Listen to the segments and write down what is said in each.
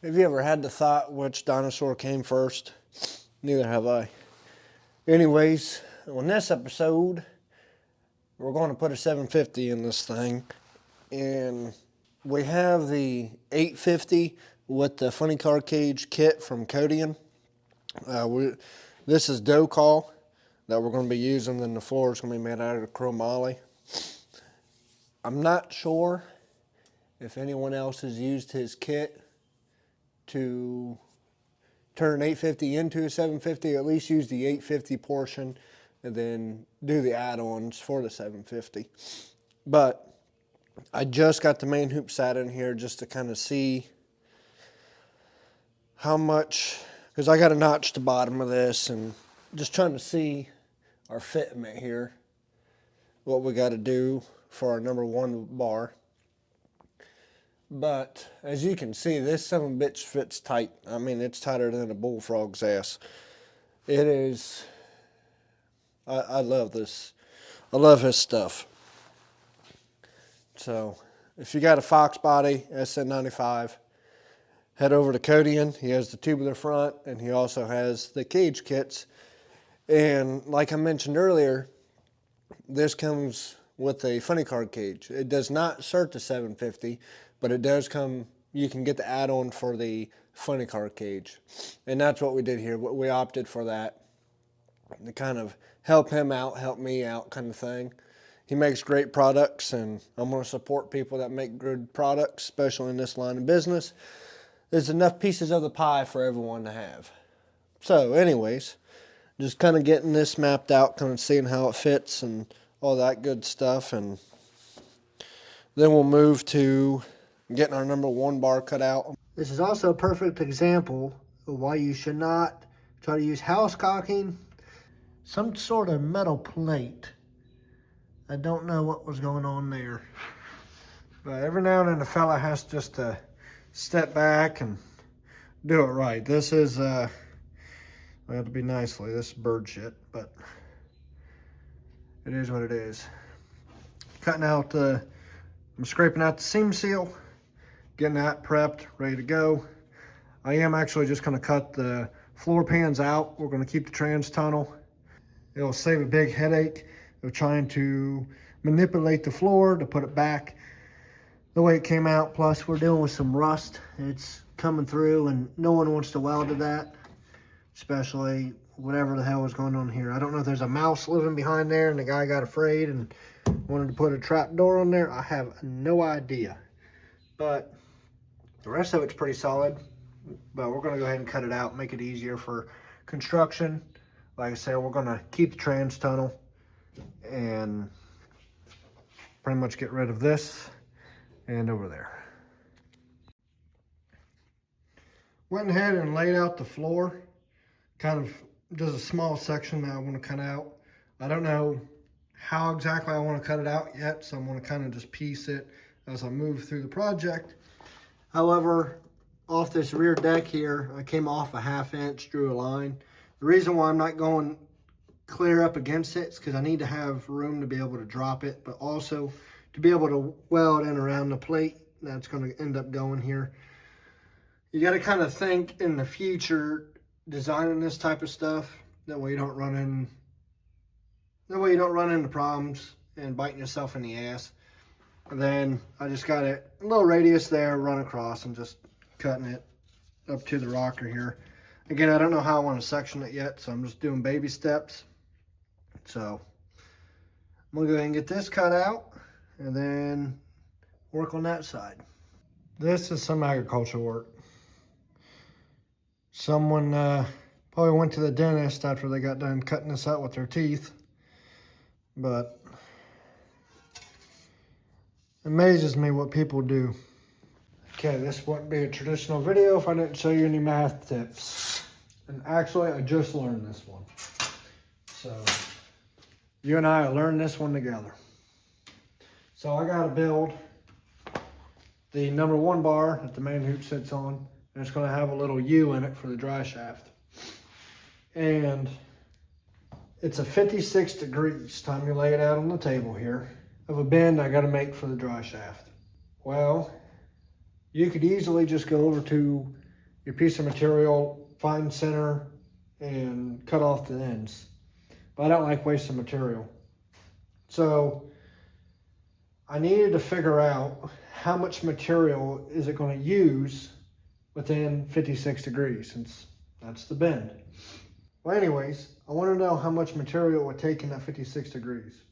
Have you ever had the thought which dinosaur came first? Neither have I. Anyways, on this episode, we're going to put a 750 in this thing. And we have the 850 with the funny car cage kit from Codion. This is dough call that we're going to be using, and the floor is going to be made out of chromoly. I'm not sure if anyone else has used his kit to turn an 850 into a 750, at least use the 850 portion and then do the add-ons for the 750. But I just got the main hoop sat in here just to kind of see how much, because I got to notch the bottom of this and just trying to see our fitment here, what we got to do for our number one bar. But as you can see, this son of a bitch fits tight. I mean, it's tighter than a bullfrog's ass. It is, I love this. I love his stuff. So if you got a Fox body, SN95, head over to Codion. He has the tubular front, and he also has the cage kits. And like I mentioned earlier, this comes with a funny card cage. It does not cert the 750, but it does come, you can get the add-on for the funny card cage. And that's what we did here. We opted for that to kind of help him out, help me out kind of thing. He makes great products, and I'm going to support people that make good products, especially in this line of business. There's enough pieces of the pie for everyone to have. So anyways, just kind of getting this mapped out, kind of seeing how it fits and all that good stuff. And then we'll move to getting our number one bar cut out. This is also a perfect example of why you should not try to use house caulking, some sort of metal plate. I don't know what was going on there. But every now and then a fella has just to step back and do it right. This is, well, to be nicely, this is bird shit, but it is what it is. Cutting out, I'm scraping out the seam seal, getting that prepped, ready to go. I am actually just gonna cut the floor pans out. We're gonna keep the trans tunnel. It'll save a big headache of trying to manipulate the floor to put it back the way it came out. Plus we're dealing with some rust. It's coming through and no one wants to weld to that, especially whatever the hell is going on here. I don't know if there's a mouse living behind there and the guy got afraid and wanted to put a trap door on there. I have no idea. But the rest of it's pretty solid. But we're going to go ahead and cut it out, make it easier for construction. Like I said, we're going to keep the trans tunnel and pretty much get rid of this and over there. Went ahead and laid out the floor. Kind of just a small section that I want to cut out. I don't know how exactly I want to cut it out yet, so I'm going to kind of just piece it as I move through the project. However, off this rear deck here, I came off a 1/2 inch, drew a line. The reason why I'm not going clear up against it is because I need to have room to be able to drop it, but also to be able to weld in around the plate that's going to end up going here. You got to kind of think in the future designing this type of stuff. That way you don't run into problems and biting yourself in the ass. And then I just got a little radius there, run across and just cutting it up to the rocker here. Again, I don't know how I want to section it yet, so I'm just doing baby steps. So I'm gonna go ahead and get this cut out and then work on that side. This is some agriculture work. Someone probably went to the dentist after they got done cutting this out with their teeth. But it amazes me what people do. Okay, this wouldn't be a traditional video if I didn't show you any math tips. And actually, I just learned this one. So you and I learned this one together. So I gotta build the number one bar that the main hoop sits on. And it's gonna have a little U in it for the dry shaft. And it's a 56 degrees, time you lay it out on the table here, of a bend I gotta make for the dry shaft. Well, you could easily just go over to your piece of material, find center, and cut off the ends. But I don't like wasting material. So I needed to figure out how much material is it going to use within 56 degrees, since that's the bend. Well, anyways, I want to know how much material it would take in that 56 degrees.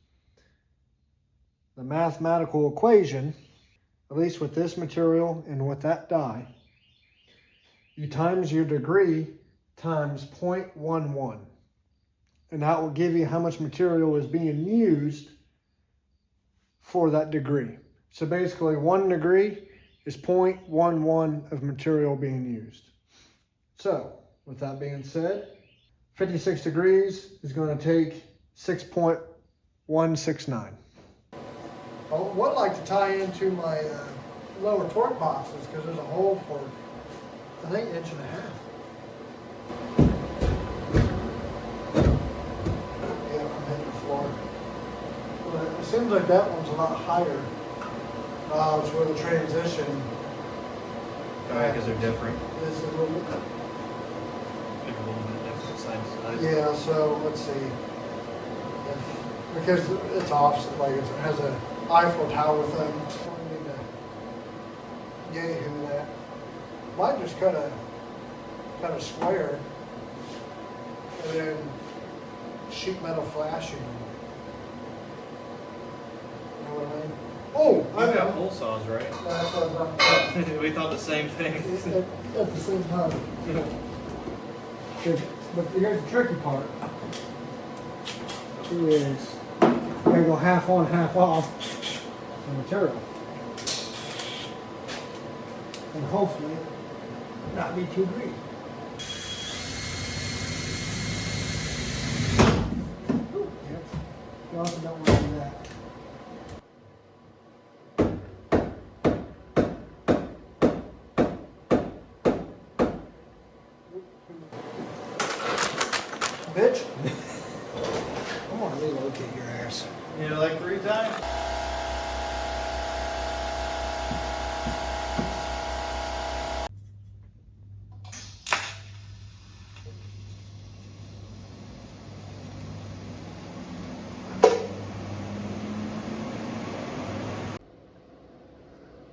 The mathematical equation, at least with this material and with that die, you times your degree times 0.11. And that will give you how much material is being used for that degree. So basically 1 degree is 0.11 of material being used. So with that being said, 56 degrees is going to take 6.169. I would like to tie into my lower torque boxes because there's a hole for, I think, 1.5 inches. Yeah, I'm hitting the floor. But it seems like that one's a lot higher. It's where the transition. Oh, yeah, because they're different. Is a little bit. Maybe a little bit different side to side. Yeah, so let's see. Because it's offset, like it has a Eiffel Tower thing. So we need to yay-hoo that. Might just cut a square and then sheet metal flashing. You know what I mean? Oh, I You've got know. hole saws, right? That's what I was about. We thought the same thing. At the same time. But here's the tricky part. Is I go half on, half off the material. And hopefully not be too green. Yep. You also don't want to do that. Bitch. Come on, relocate your ass. You know, like 3 times?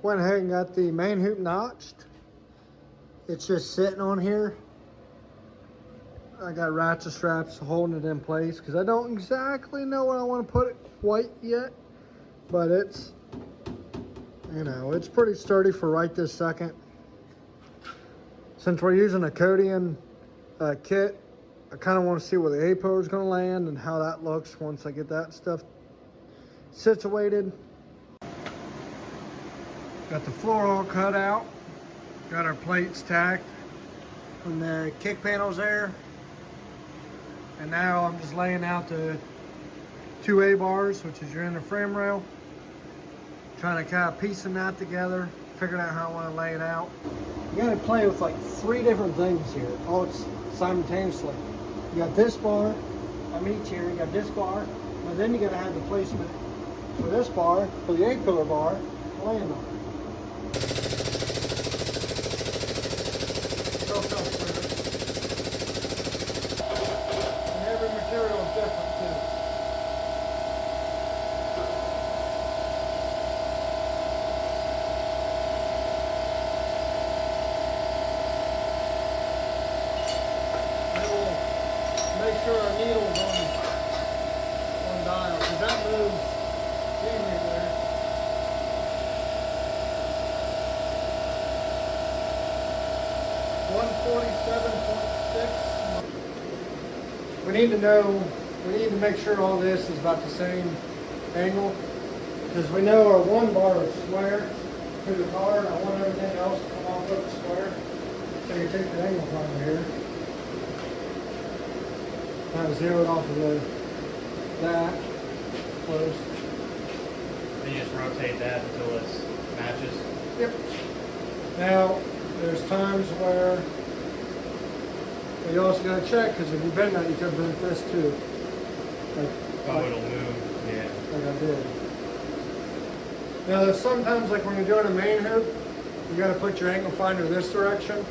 Went ahead and got the main hoop notched. It's just sitting on here. I got ratchet straps holding it in place because I don't exactly know where I want to put it quite yet, but it's, you know, it's pretty sturdy for right this second. Since we're using a Codion kit, I kind of want to see where the A-pillar is going to land and how that looks once I get that stuff situated. Got the floor all cut out. Got our plates tacked on the kick panels there. And now I'm just laying out the 2 A-bars, which is your inner frame rail. Trying to kind of piecing that together, figuring out how I want to lay it out. You got to play with like 3 different things here, all simultaneously. You got this bar, I'm each here, you got this bar, but then you got to have the placement for this bar, for the A-pillar bar, to land on. Material is different too. And we'll make sure our needle's on dial, because that moves evenly there. $147.6. We need to make sure all this is about the same angle, because we know our 1 bar is square to the car, and I want everything else to come off of the square. So you take the angle from here, kind of zero it off of that, close. Then you just rotate that until it matches. Yep. Now, there's times where you also got to check, because if you bend that, you could bend this too. Oh, it'll move, yeah. Like I did. Now, there's sometimes, like when you're doing a main hoop, You got to put your angle finder this direction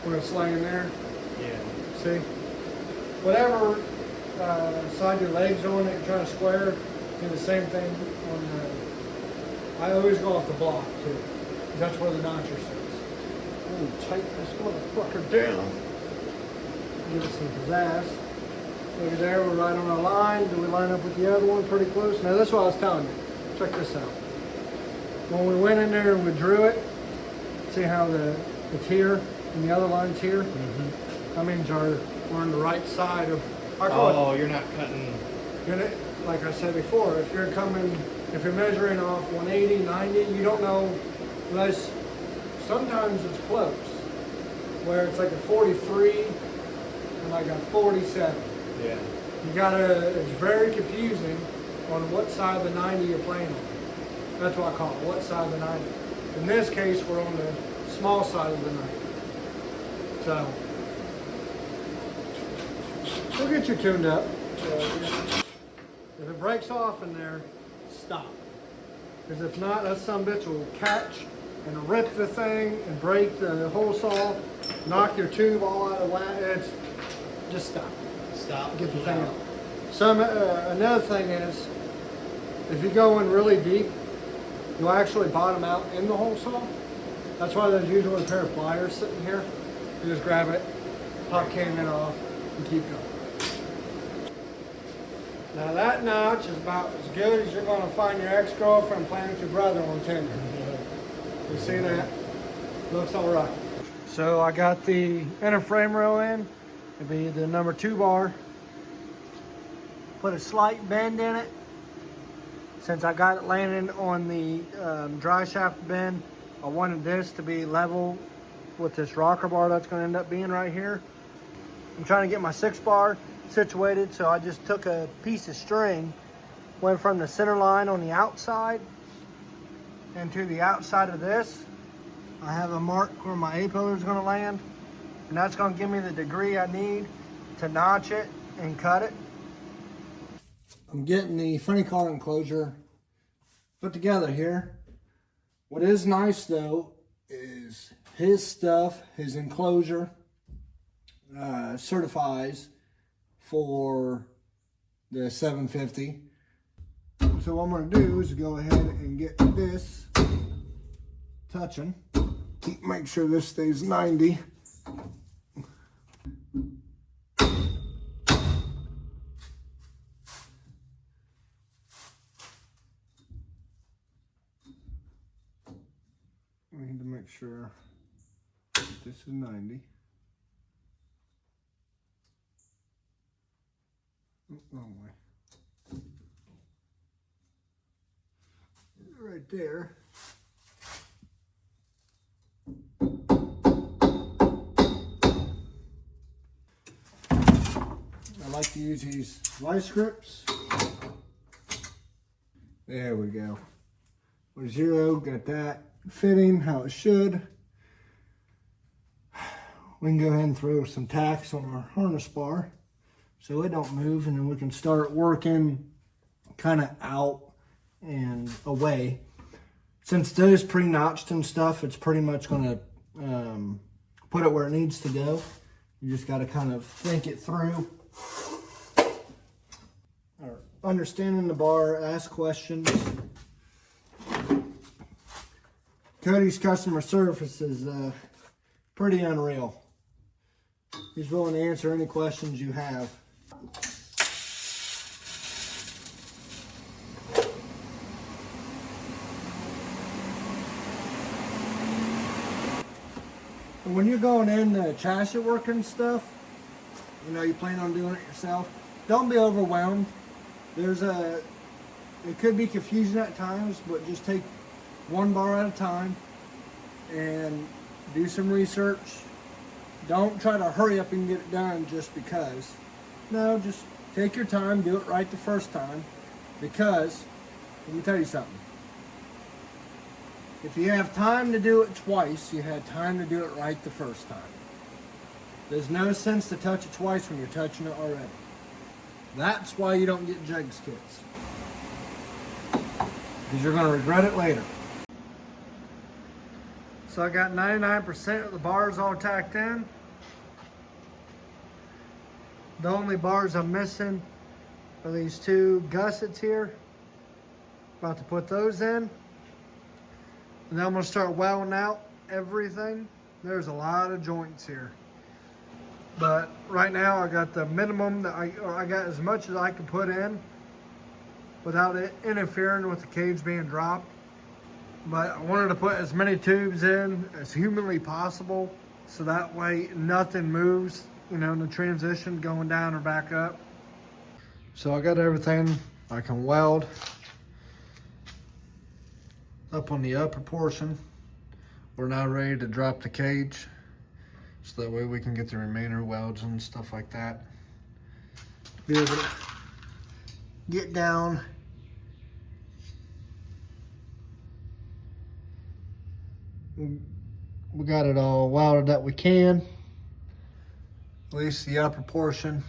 when it's laying there. Yeah. See? Whatever side your leg's on that you're trying to square, do the same thing on the... I always go off the block too. That's where the notcher sits. Ooh, tighten this motherfucker down. Give it some pizzazz. Look at there, we're right on our line. Do we line up with the other one pretty close? Now this is what I was telling you. Check this out. When we went in there and we drew it, see how it's here and the other line's here? Mm-hmm. That means we're on the right side of our Oh, you're not cutting. Like I said before, if you're measuring off 180, 90, you don't know unless sometimes it's close, where it's like a 43 and like a 47. Yeah. It's very confusing on what side of the 90 you're playing on. That's what I call it, what side of the 90. In this case, we're on the small side of the 90. So, we'll get you tuned up. If it breaks off in there, stop. Because if not, that sumbitch will catch and rip the thing and break the hole saw, knock your tube all out of whack. Just stop. Stop. Get the thing out. Another thing is, if you go in really deep, you'll actually bottom out in the hole saw. That's why there's usually a pair of pliers sitting here. You just grab it, pop can it off, and keep going. Now that notch is about as good as you're going to find your ex-girlfriend playing with your brother on Tinder. You see that? Looks all right. So I got the inner frame rail in. It'll be the number 2 bar. Put a slight bend in it. Since I got it landing on the dry shaft bend, I wanted this to be level with this rocker bar that's going to end up being right here. I'm trying to get my 6 bar situated, so I just took a piece of string, went from the center line on the outside and to the outside of this. I have a mark where my A-pillar is going to land, and that's going to give me the degree I need to notch it and cut it. I'm getting the funny car enclosure put together here. What is nice though is his stuff, his enclosure certifies for the 750. So what I'm going to do is go ahead and get this touching. Make sure this stays 90. We need to make sure this is 90. Oh, wrong way. Right there. I like to use these vice grips. There we go. We're 0, got that fitting how it should. We can go ahead and throw some tacks on our harness bar so it don't move, and then we can start working kind of out and away. Since those pre-notched and stuff, it's pretty much going to put it where it needs to go. You just got to kind of think it through. Or understanding the bar, ask questions. Cody's customer service is pretty unreal. He's willing to answer any questions you have. When you're going in the chassis work and stuff, you know, you plan on doing it yourself, don't be overwhelmed. It could be confusing at times, but just take 1 bar at a time and do some research. Don't try to hurry up and get it done just because. No, just take your time, do it right the first time, because let me tell you something. If you have time to do it twice, you had time to do it right the first time. There's no sense to touch it twice when you're touching it already. That's why you don't get jugs kits. Because you're going to regret it later. So I got 99% of the bars all tacked in. The only bars I'm missing are these two gussets here. About to put those in. And then I'm gonna start welding out everything. There's a lot of joints here. But right now I got the minimum that I got as much as I can put in without it interfering with the cage being dropped. But I wanted to put as many tubes in as humanly possible so that way nothing moves, you know, in the transition going down or back up. So I got everything I can weld up on the upper portion. We're now ready to drop the cage so that way we can get the remainder welds and stuff like that. Be able to get down we got it all welded that we can, at least the upper portion.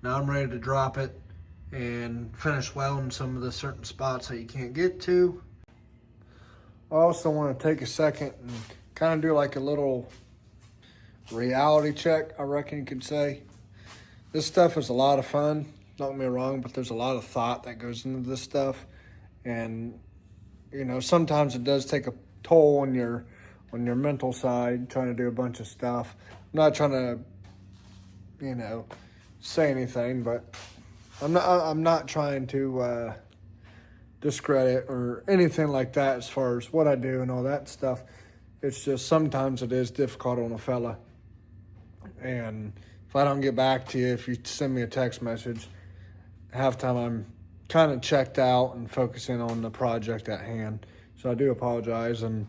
Now I'm ready to drop it and finish welding some of the certain spots that you can't get to. I also want to take a second and kind of do like a little reality check, I reckon you could say. This stuff is a lot of fun, don't get me wrong, but there's a lot of thought that goes into this stuff. And, you know, sometimes it does take a toll on your mental side, trying to do a bunch of stuff. I'm not trying to, you know, say anything, but I'm not trying to discredit or anything like that as far as what I do and all that stuff. It's just sometimes it is difficult on a fella. And if I don't get back to you, if you send me a text message, half time I'm kind of checked out and focusing on the project at hand. So I do apologize, and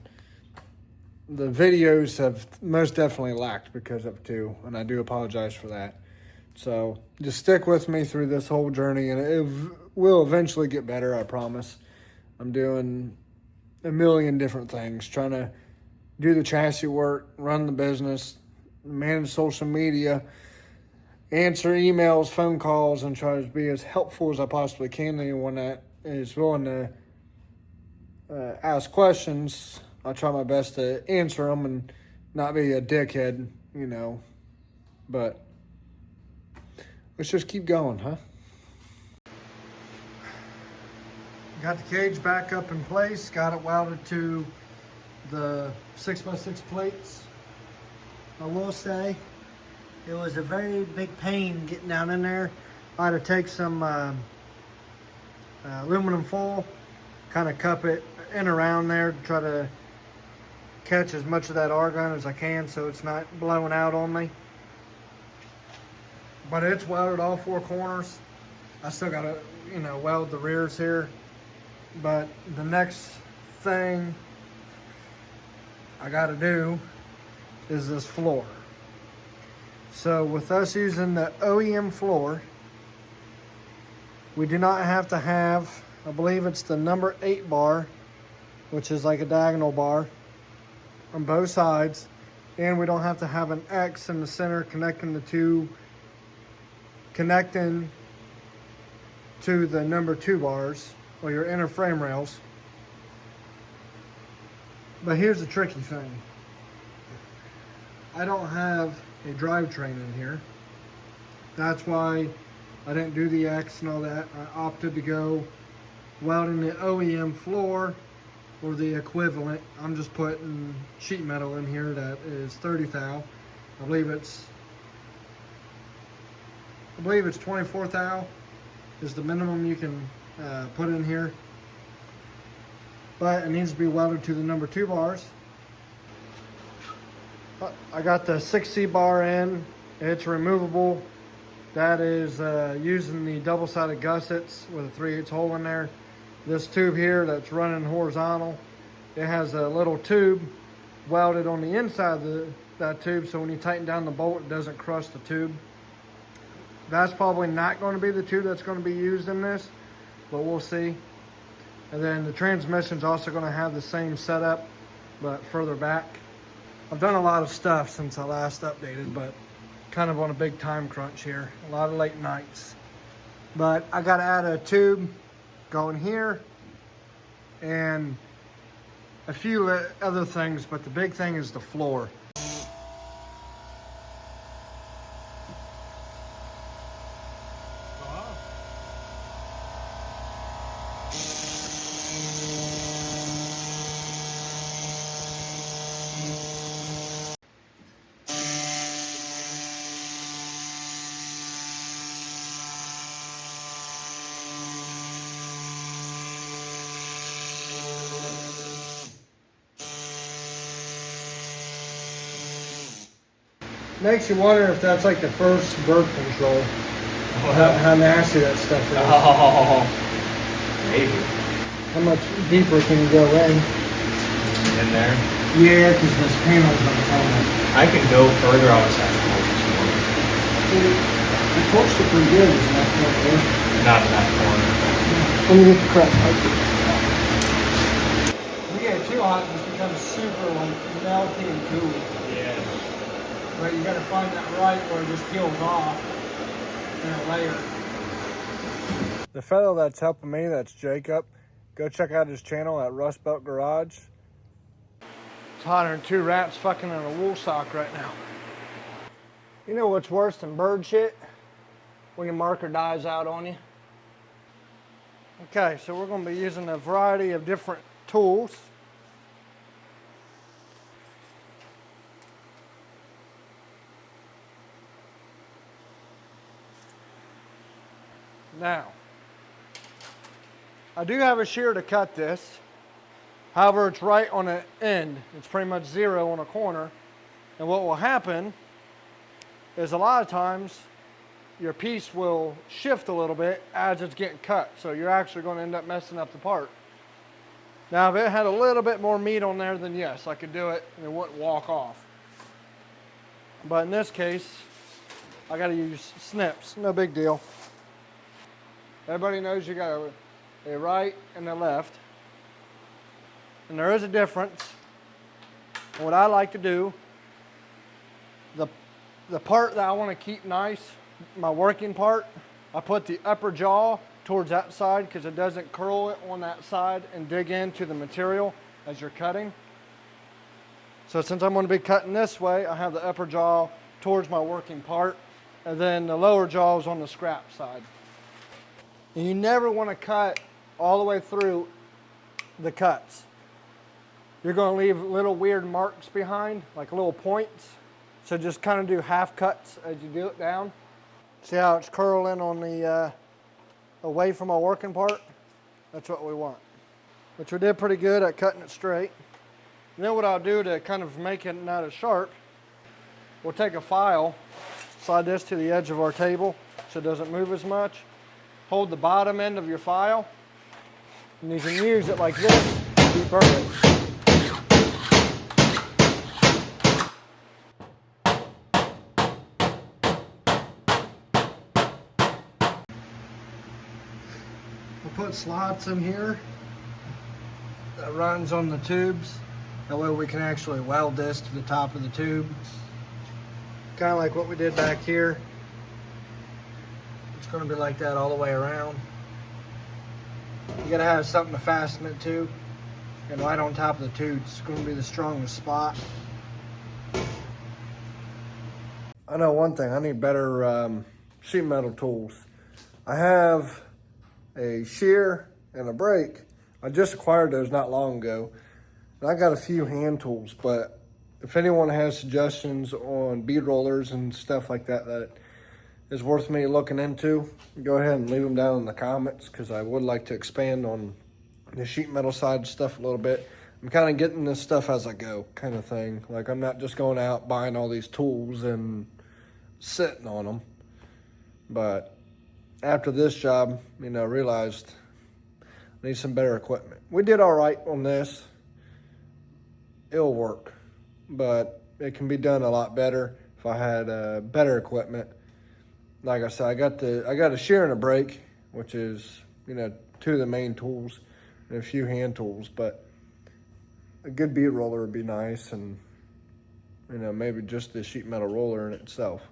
the videos have most definitely lacked because of it too, and I do apologize for that. So just stick with me through this whole journey, and it will eventually get better, I promise. I'm doing a million different things, trying to do the chassis work, run the business, manage social media, answer emails, phone calls, and try to be as helpful as I possibly can to anyone that is willing to ask questions. I'll try my best to answer them and not be a dickhead, you know. But let's just keep going, huh? Got the cage back up in place. Got it welded to the 6x6 plates. I will say it was a very big pain getting down in there. I had to take some aluminum foil, kind of cup it in around there to try to catch as much of that argon as I can so it's not blowing out on me. But it's welded all four corners. I still gotta, you know, weld the rears here. But the next thing I gotta do is this floor. So with us using the OEM floor, we do not have to have, I believe it's the number 8 bar, which is like a diagonal bar on both sides, and we don't have to have an X in the center connecting the two, connecting to the number 2 bars or your inner frame rails. But here's the tricky thing. I don't have a drivetrain in here. That's why I didn't do the X and all that. I opted to go welding the OEM floor or the equivalent. I'm just putting sheet metal in here that is 30 thou. I believe it's 24 thou is the minimum you can put in here. But it needs to be welded to the number 2 bars. I got the 6C bar in. It's removable. That is using the double-sided gussets with a 3/8 hole in there. This tube here that's running horizontal, it has a little tube welded on the inside of that tube, so when you tighten down the bolt, it doesn't crush the tube. That's probably not going to be the tube that's going to be used in this, but we'll see. And then the transmission's also going to have the same setup, but further back. I've done a lot of stuff since I last updated, but kind of on a big time crunch here. A lot of late nights. But I got to add a tube going here and a few other things, but the big thing is the floor. Makes you wonder if that's like the first birth control. How nasty that stuff is. Oh, maybe. How much deeper can you go in? In there? Yeah, because this panel's on the corner. I can go further. I'll just have to hold this more. The torched it pretty good, isn't that corner? Not in that corner. Let me get the crap out. When you get it too hot, it just becomes super like melty and gooey. Yeah. But you gotta find that right where it just peels off in a layer. The fellow that's helping me, that's Jacob. Go check out his channel at Rust Belt Garage. It's hotter than two rats fucking in a wool sock right now. You know what's worse than bird shit? When your marker dies out on you. Okay, so we're gonna be using a variety of different tools. Now, I do have a shear to cut this. However, it's right on the end. It's pretty much zero on a corner. And what will happen is a lot of times your piece will shift a little bit as it's getting cut. So you're actually going to end up messing up the part. Now, if it had a little bit more meat on there, then yes, I could do it and it wouldn't walk off. But in this case, I got to use snips. No big deal. Everybody knows you got a right and a left. And there is a difference. What I like to do, the part that I want to keep nice, my working part, I put the upper jaw towards that side because it doesn't curl it on that side and dig into the material as you're cutting. So since I'm going to be cutting this way, I have the upper jaw towards my working part, and then the lower jaw is on the scrap side. And you never want to cut all the way through the cuts. You're going to leave little weird marks behind, like little points. So just kind of do half cuts as you do it down. See how it's curling on the away from our working part? That's what we want. Which we did pretty good at cutting it straight. And then what I'll do to kind of make it not as sharp, we'll take a file, slide this to the edge of our table so it doesn't move as much. Hold the bottom end of your file, and you can use it like this to be perfect. We'll put slots in here that runs on the tubes. That way we can actually weld this to the top of the tube. Kind of like what we did back here. It's going to be like that all the way around. You got to have something to fasten it to. And right on top of the tube, it's going to be the strongest spot. I know one thing, I need better sheet metal tools. I have a shear and a brake. I just acquired those not long ago. And I got a few hand tools, but if anyone has suggestions on bead rollers and stuff like that that is worth me looking into, go ahead and leave them down in the comments, because I would like to expand on the sheet metal side stuff a little bit. I'm kind of getting this stuff as I go kind of thing. Like, I'm not just going out buying all these tools and sitting on them. But after this job, you know, realized I need some better equipment. We did all right on this. It'll work, but it can be done a lot better if I had better equipment. Like I said, I got a shear and a brake, which is, you know, two of the main tools, and a few hand tools. But a good bead roller would be nice, and, you know, maybe just the sheet metal roller in itself.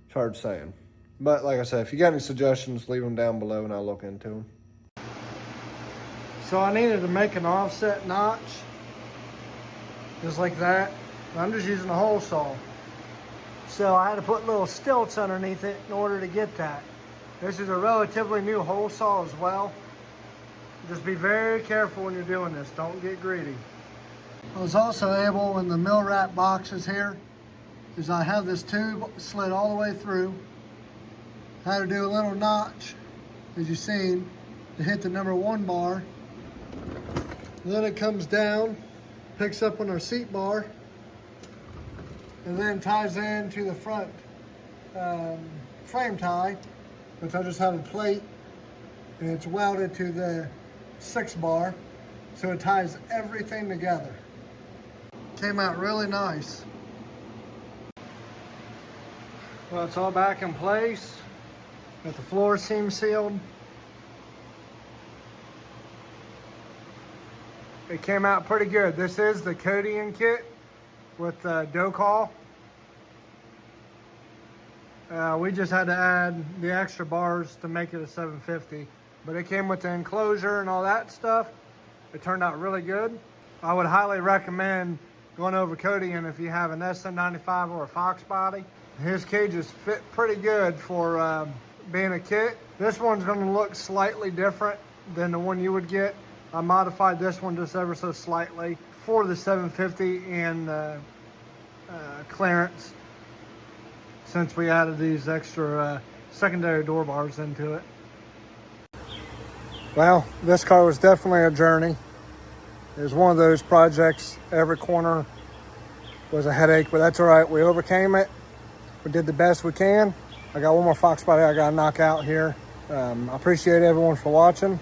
It's hard saying. But like I said, if you got any suggestions, leave them down below and I'll look into them. So I needed to make an offset notch just like that. I'm just using a hole saw. So I had to put little stilts underneath it in order to get that. This is a relatively new hole saw as well. Just be very careful when you're doing this. Don't get greedy. I was also able, in the mill wrap boxes here, is I have this tube slid all the way through. I had to do a little notch, as you've seen, to hit the number 1 bar. And then it comes down, picks up on our seat bar, and then ties into the front frame tie, which I just have a plate, and it's welded to the 6 bar, so it ties everything together. Came out really nice. Well, it's all back in place. Got the floor seam sealed. It came out pretty good. This is the Codion kit with the dough call. We just had to add the extra bars to make it a 750, but it came with the enclosure and all that stuff. It turned out really good. I would highly recommend going over Codion if you have an SM95 or a Fox body. His cages fit pretty good for being a kit. This one's gonna look slightly different than the one you would get. I modified this one just ever so slightly for the 750 and clearance, since we added these extra secondary door bars into it. Well, this car was definitely a journey. It was one of those projects, every corner was a headache, but that's all right. We overcame it. We did the best we can. I got one more Fox body I got to knock out here. I appreciate everyone for watching.